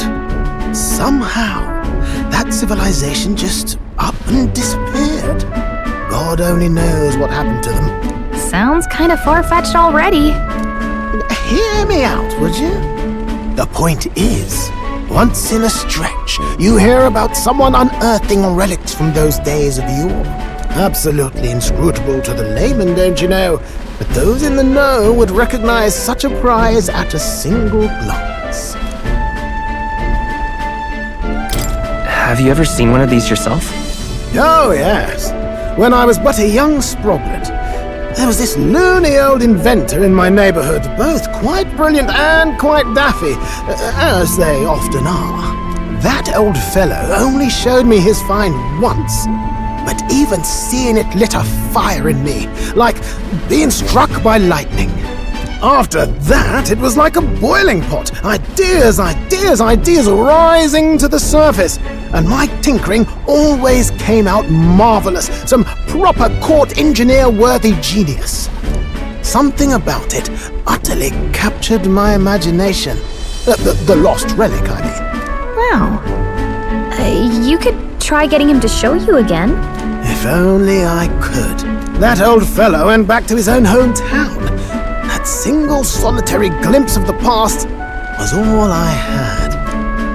somehow that civilization just up and disappeared. God only knows what happened to them. Sounds kind of far-fetched already. Hear me out, would you? The point is, once in a stretch, you hear about someone unearthing relics from those days of yore. Absolutely inscrutable to the layman, don't you know? But those in the know would recognize such a prize at a single glance. Have you ever seen one of these yourself? Oh, yes. When I was but a young sproglet, there was this loony old inventor in my neighborhood, both quite brilliant and quite daffy, as they often are. That old fellow only showed me his find once, but even seeing it lit a fire in me, like being struck by lightning. After that, it was like a boiling pot. Ideas rising to the surface. And my tinkering always came out marvelous. Some proper court engineer-worthy genius. Something about it utterly captured my imagination. The lost relic, I mean. Wow. You could try getting him to show you again. If only I could. That old fellow went back to his own hometown. That single solitary glimpse of the past was all I had.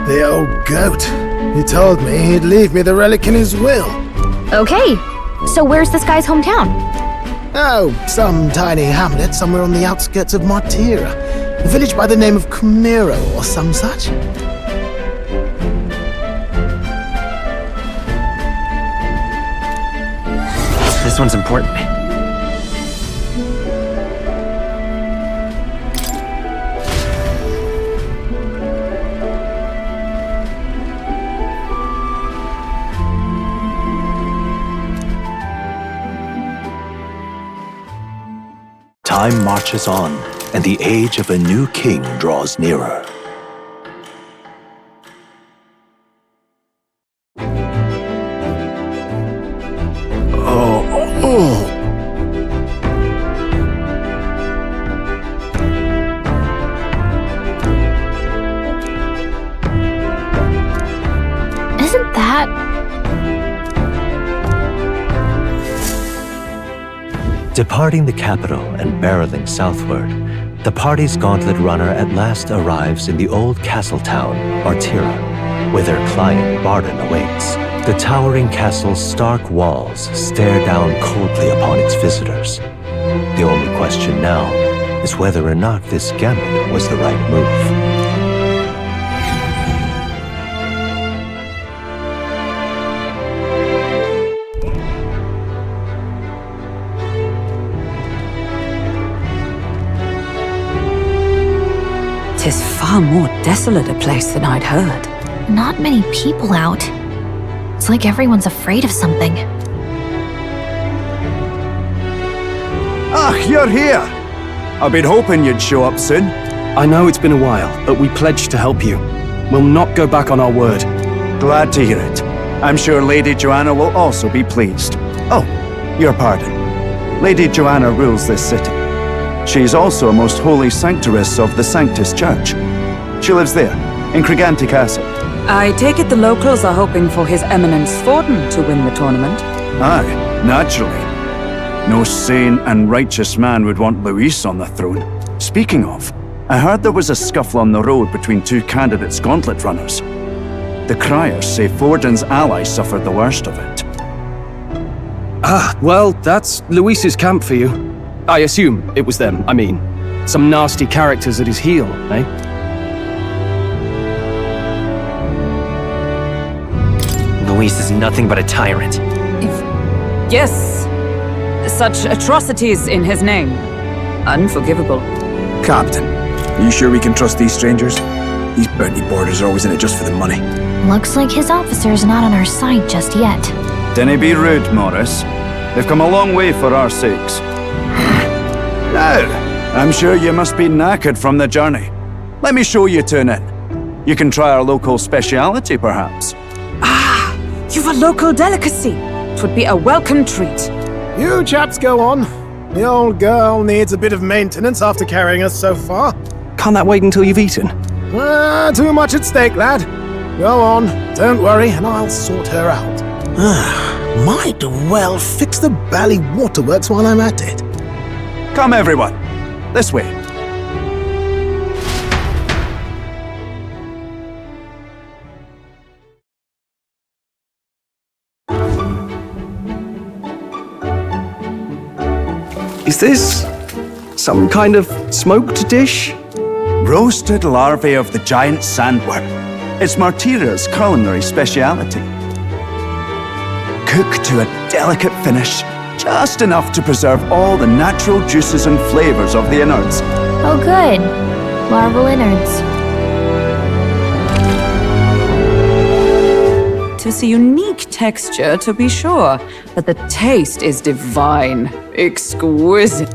The old goat. He told me he'd leave me the relic in his will. Okay, so where's this guy's hometown? Oh, some tiny hamlet somewhere on the outskirts of Martira. A village by the name of Kumiro or some such. This one's important. Time marches on, and the age of a new king draws nearer. Isn't that... Departing the capital and barreling southward, the party's gauntlet runner at last arrives in the old castle town, Martira, where their client Barden awaits. The towering castle's stark walls stare down coldly upon its visitors. The only question now is whether or not this gambit was the right move. Tis far more desolate a place than I'd heard. Not many people out. It's like everyone's afraid of something. Ah, you're here! I've been hoping you'd show up soon. I know it's been a while, but we pledged to help you. We'll not go back on our word. Glad to hear it. I'm sure Lady Joanna will also be pleased. Oh, your pardon. Lady Joanna rules this city. She's also a most holy sanctuaress of the Sanctus Church. She lives there, in Criganti Castle. I take it the locals are hoping for His Eminence Forden to win the tournament? Aye, naturally. No sane and righteous man would want Luis on the throne. Speaking of, I heard there was a scuffle on the road between two candidates gauntlet runners. The criers say Forden's allies suffered the worst of it. Ah, well, that's Luis's camp for you. I assume it was them, I mean. Some nasty characters at his heel, eh? Luis is nothing but a tyrant. Yes. Such atrocities in his name. Unforgivable. Captain, are you sure we can trust these strangers? These bounty boarders are always in it just for the money. Looks like his officer's not on our side just yet. Dinna be rude, Morris. They've come a long way for our sakes. Now, I'm sure you must be knackered from the journey. Let me show you to an inn. You can try our local speciality, perhaps. Ah, you've a local delicacy. It would be a welcome treat. You chaps go on. The old girl needs a bit of maintenance after carrying us so far. Can't that wait until you've eaten? Too much at stake, lad. Go on, don't worry, and I'll sort her out. Might well fix the bally waterworks while I'm at it. Come, everyone. This way. Is this some kind of smoked dish? Roasted larvae of the giant sandworm. It's Martira's culinary speciality. Cooked to a delicate finish, just enough to preserve all the natural juices and flavors of the innards. Oh good. Larval innards. Tis a unique texture, to be sure, but the taste is divine. Exquisite.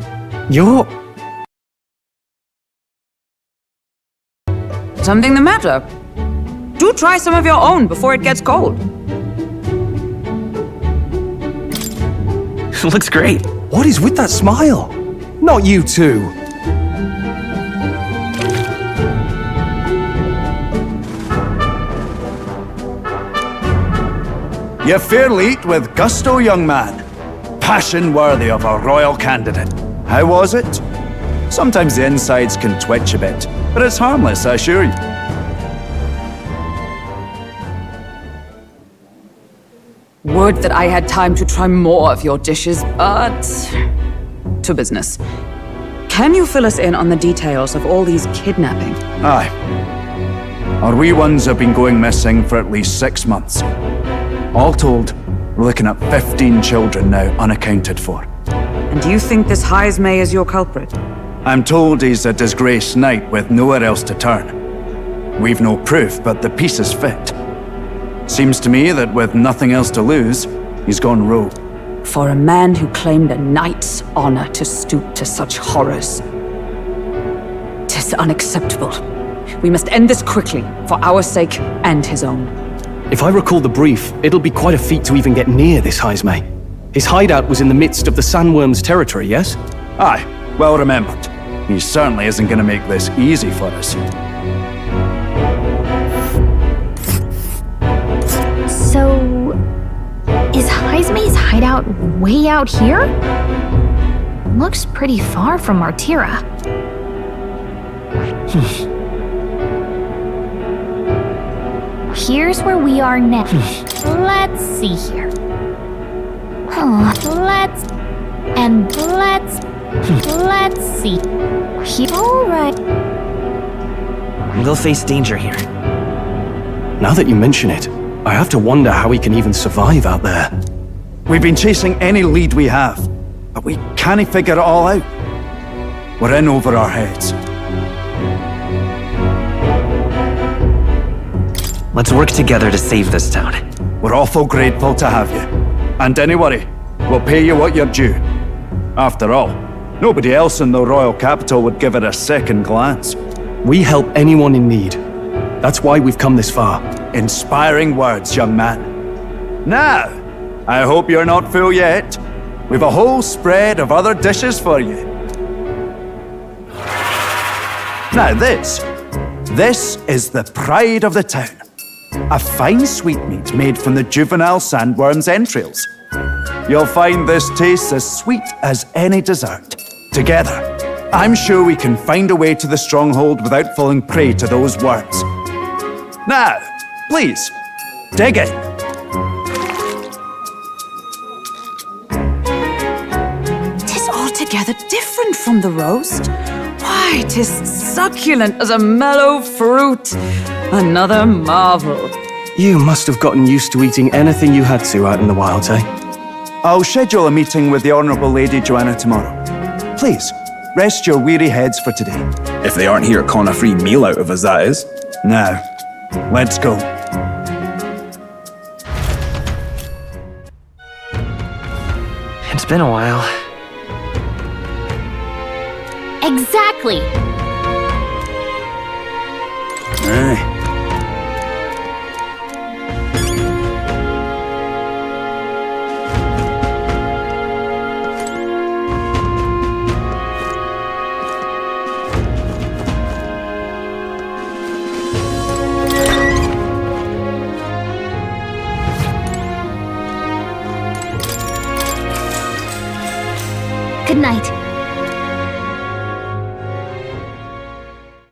You're... Something the matter? Do try some of your own before it gets cold. Looks great. What is with that smile? Not you two. You fairly eat with gusto, young man. Passion worthy of a royal candidate. How was it? Sometimes the insides can twitch a bit, but it's harmless, I assure you. Would that I had time to try more of your dishes, but... to business. Can you fill us in on the details of all these kidnapping? Aye. Our wee ones have been going missing for at least 6 months. All told, we're looking at 15 children now unaccounted for. And you think this Heismay is your culprit? I'm told he's a disgraced knight with nowhere else to turn. We've no proof, but the pieces fit. Seems to me that with nothing else to lose, he's gone rogue. For a man who claimed a knight's honor to stoop to such horrors. 'Tis unacceptable. We must end this quickly, for our sake and his own. If I recall the brief, it'll be quite a feat to even get near this Heismay. His hideout was in the midst of the Sandworm's territory, yes? Aye, well remembered. He certainly isn't going to make this easy for us. So... is Heismay's hideout way out here? Looks pretty far from Martira. Here's where we are next. Let's see here. Let's see. All right. We'll face danger here. Now that you mention it, I have to wonder how he can even survive out there. We've been chasing any lead we have, but we can't figure it all out. We're in over our heads. Let's work together to save this town. We're awful grateful to have you. And don't worry, we'll pay you what you're due. After all, nobody else in the royal capital would give it a second glance. We help anyone in need. That's why we've come this far. Inspiring words, young man. Now, I hope you're not full yet. We've a whole spread of other dishes for you. Now this is the pride of the town. A fine sweetmeat made from the juvenile sandworm's entrails. You'll find this tastes as sweet as any dessert. Together, I'm sure we can find a way to the stronghold without falling prey to those worms. Now, please, dig in. Tis altogether different from the roast. Why, 'tis succulent as a mellow fruit. Another marvel. You must have gotten used to eating anything you had to out in the wilds, eh? I'll schedule a meeting with the Honourable Lady Joanna tomorrow. Please, rest your weary heads for today. If they aren't here, con a free meal out of us, that is. Now, let's go. It been a while. Exactly! Good night.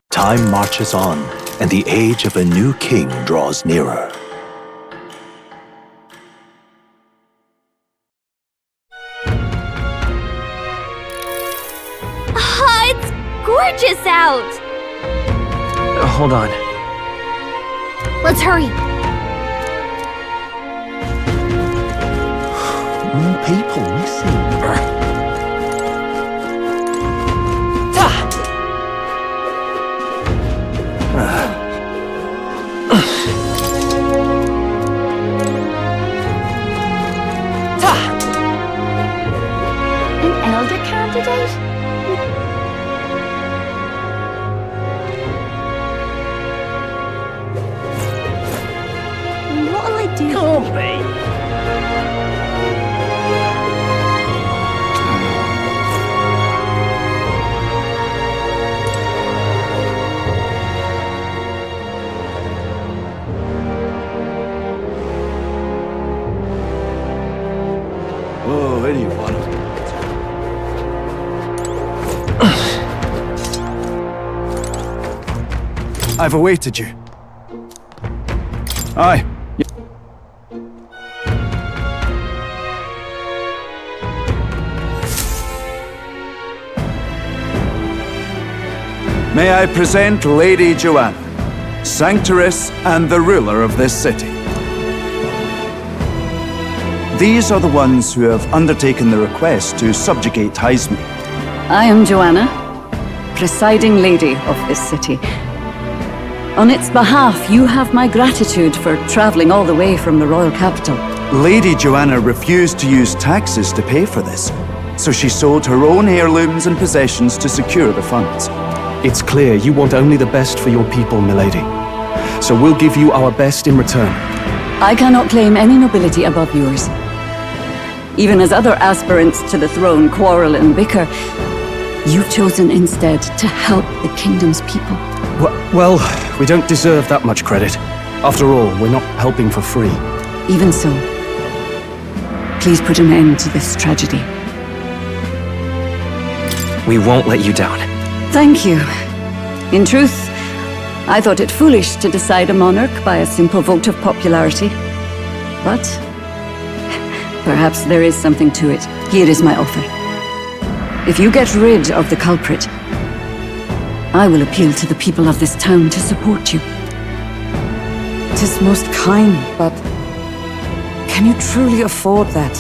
Time marches on, and the age of a new king draws nearer. It's gorgeous out! Hold on. Let's hurry. More people missing. An elder candidate? What'll I do? Can't be. Oh, anyone. I've awaited you. Aye. May I present Lady Joanna, Sanctoress and the ruler of this city. These are the ones who have undertaken the request to subjugate Heisme. I am Joanna, presiding lady of this city. On its behalf, you have my gratitude for traveling all the way from the royal capital. Lady Joanna refused to use taxes to pay for this, so she sold her own heirlooms and possessions to secure the funds. It's clear you want only the best for your people, milady. So we'll give you our best in return. I cannot claim any nobility above yours. Even as other aspirants to the throne quarrel and bicker, you've chosen instead to help the kingdom's people. Well, we don't deserve that much credit. After all, we're not helping for free. Even so, please put an end to this tragedy. We won't let you down. Thank you. In truth, I thought it foolish to decide a monarch by a simple vote of popularity. But perhaps there is something to it. Here is my offer. If you get rid of the culprit, I will appeal to the people of this town to support you. 'Tis most kind, but can you truly afford that?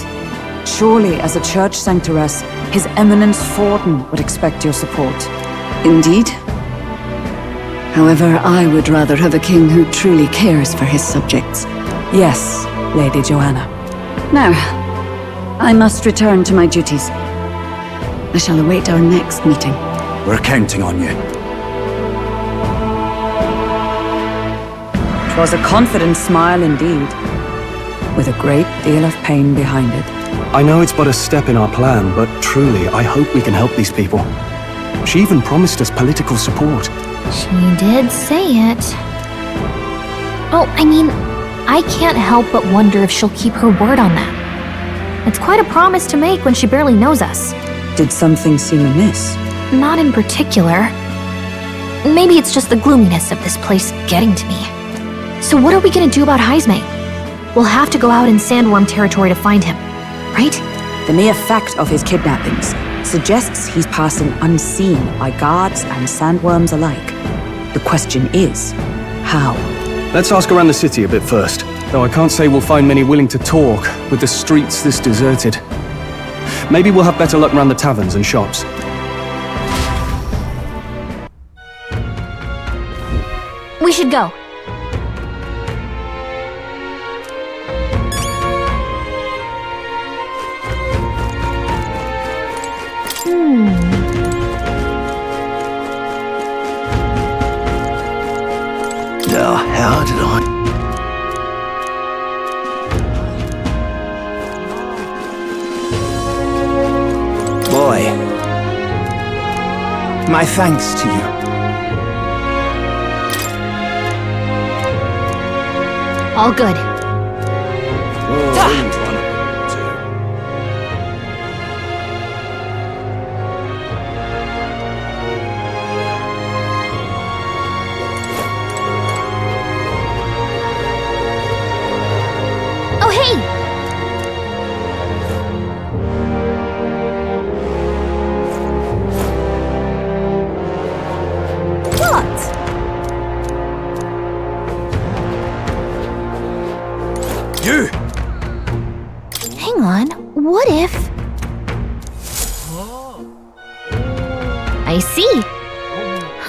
Surely, as a church sanctoress, His Eminence Forden would expect your support. Indeed. However, I would rather have a king who truly cares for his subjects. Yes, Lady Joanna. Now, I must return to my duties. I shall await our next meeting. We're counting on you. 'Twas a confident smile indeed, with a great deal of pain behind it. I know it's but a step in our plan, but truly, I hope we can help these people. She even promised us political support. She did say it. Oh, I mean, I can't help but wonder if she'll keep her word on that. It's quite a promise to make when she barely knows us. Did something seem amiss? Not in particular. Maybe it's just the gloominess of this place getting to me. So what are we gonna do about Heisme? We'll have to go out in Sandworm territory to find him, right? The mere fact of his kidnappings suggests he's passing unseen by guards and sandworms alike. The question is, how? Let's ask around the city a bit first. Though I can't say we'll find many willing to talk with the streets this deserted. Maybe we'll have better luck around the taverns and shops. We should go. Well, how did I... Boy, my thanks to you. All good. Oh, hey! What? You! Hang on, what if... I see.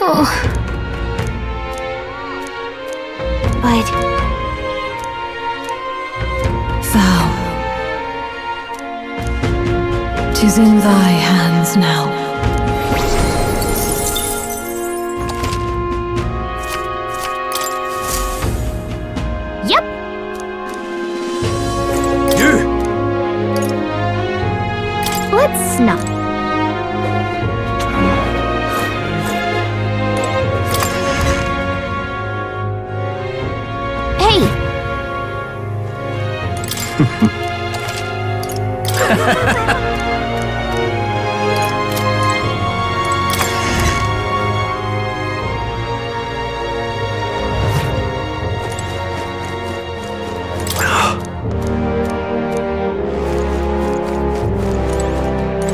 Oh. But... Thou. 'Tis in thy hands now. Yep. Let's snuff. Hey!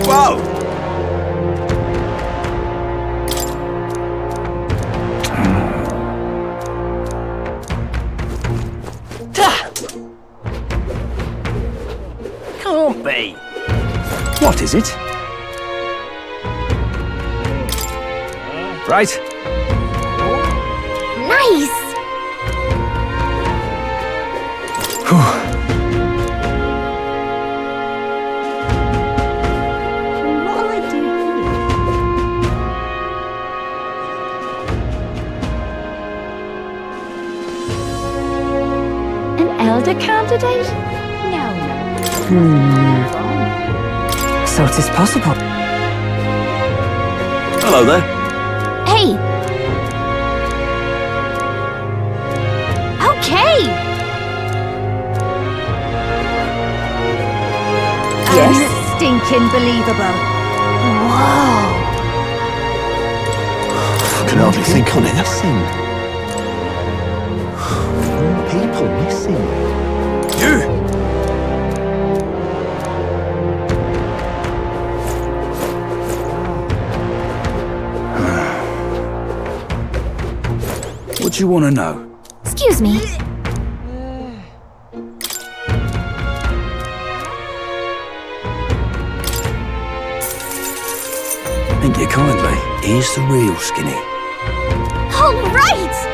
Whoa! Can't be. What is it? Right. Nice! What'll I do here? An elder candidate? No. So it is possible. Hello there. Hey! Okay! Stinking believable. Whoa! I can hardly think on it. Missing. More people missing. You! What do you want to know? Excuse me. Thank you kindly. Here's the real skinny. All right!